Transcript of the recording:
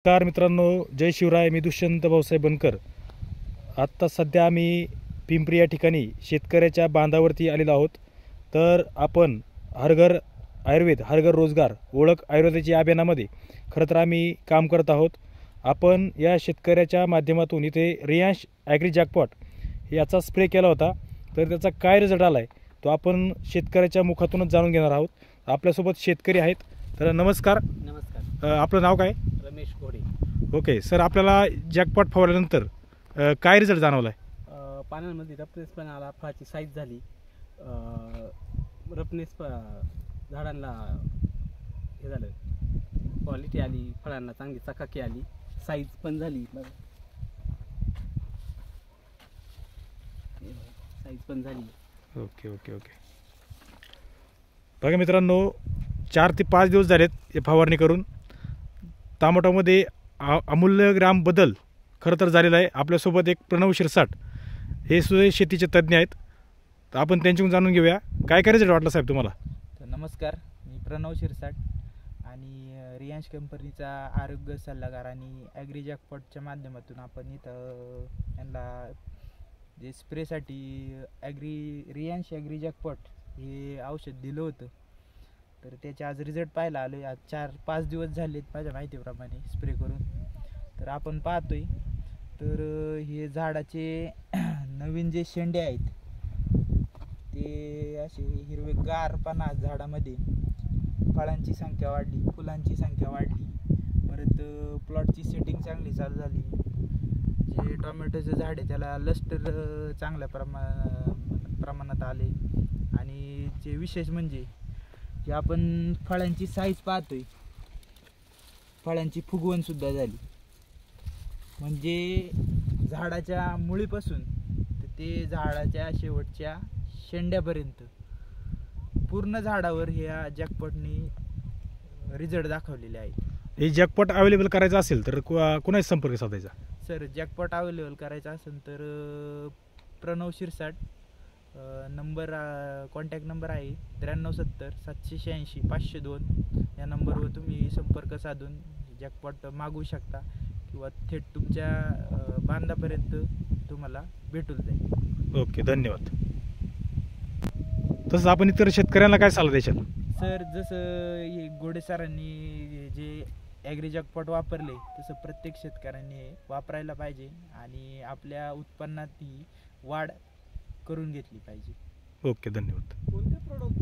नमस्कार मित्रांनो, जय शिवराय. मी दुष्यंत भाऊसाहेब बनकर. आत्ता सध्या आम्ही पिंपरी या ठिकाणी शेतकऱ्याच्या बांधावरती आलेलो आहोत. तर आपण हरघर आयुर्वेद हरघर रोजगार ओळख आयुर्वेदाच्या अभियानामध्ये खरं तर आम्ही काम करत आहोत. आपण या शेतकऱ्याच्या माध्यमातून इथे रियांश ॲग्री जॅकपॉट याचा स्प्रे केला होता. तर त्याचा काय रिझल्ट आला आहे तो आपण शेतकऱ्याच्या मुखातूनच जाणून घेणार आहोत. आपल्यासोबत शेतकरी आहेत. तर नमस्कार. आपलं नाव काय? रमेश घोडे. ओके सर, आपल्याला जॅकपॉट फवारल्यानंतर काय रिझल्ट जाणवला आहे? पानांमध्ये रफनेस पण आला, फळाची साईज झाली, रफनेस झाडांना हे झालं, क्वालिटी आली, फळांना चांगली चकाकी आली, साईज पण झाली, साईज पण झाली. Okay okay okay. बघा मित्रांनो, 4 ते 5 दिवस झालेत हे फवारणी करून. टमाटोमध्ये अमूल्य ग्राम बदल खरं तर झालेला आहे. आपल्यासोबत एक प्रणव शिरसाट हे सुद्धा शेतीचे तज्ज्ञ आहेत. तर आपण त्यांच्याकडून जाणून घेऊया काय काय रिझल्ट वाटला साहेब तुम्हाला. तर नमस्कार, मी प्रणव शिरसाट आणि रियांश कंपनीचा आरोग्य सल्लागार आणि ॲग्री जॅकपॉटच्या माध्यमातून आपण इथं यांना जे स्प्रेसाठी रियांश ॲग्री जॅकपॉट हे औषध दिलं होतं. तर त्याचे आज रिझल्ट पाहायला आलो. आज 4-5 दिवस झालेत माझ्या माहितीप्रमाणे स्प्रे करून. तर आपण पाहतोय तर हे झाडाचे नवीन जे शेंडे आहेत ते असे हिरवेगारपणा झाडामध्ये, फळांची संख्या वाढली, फुलांची संख्या वाढली, परत प्लॉटची सेटिंग चांगली चालू झाली. जे टोमॅटोचं झाड आहे त्याला लस्टर चांगल्या प्रमाणात आले. आणि जे विशेष म्हणजे जे आपण फळांची साईज पाहतोय, फळांची फुगवणसुद्धा झाली. म्हणजे झाडाच्या मुळीपासून ते झाडाच्या शेवटच्या शेंड्यापर्यंत पूर्ण झाडावर ह्या जॅकपॉटनी रिझल्ट दाखवलेले आहेत. हे जॅकपॉट अवेलेबल करायचं असेल तर कुणाशी संपर्क साधायचा? सर, जॅकपॉट अवेलेबल करायचा असेल तर Pranav Shirsat number, contact number आहे 9370 786 502. या नंबरवर तुम्ही संपर्क साधून जॅकपॉट मागवू शकता किंवा थेट तुमच्या बांधापर्यंत तुम्हाला भेटून जाईल. ओके, धन्यवाद. तसं आपण इतर शेतकऱ्यांना काय सल्ला द्याल? सर, जसं हे घोडे सरांनी जे ॲग्री जॅकपॉट वापरले तसं प्रत्येक शेतकऱ्यांनी वापरायला पाहिजे आणि आपल्या उत्पन्नात ही वाढ करून घेतली पाहिजे. ओके, धन्यवाद. कोणते प्रोडक्ट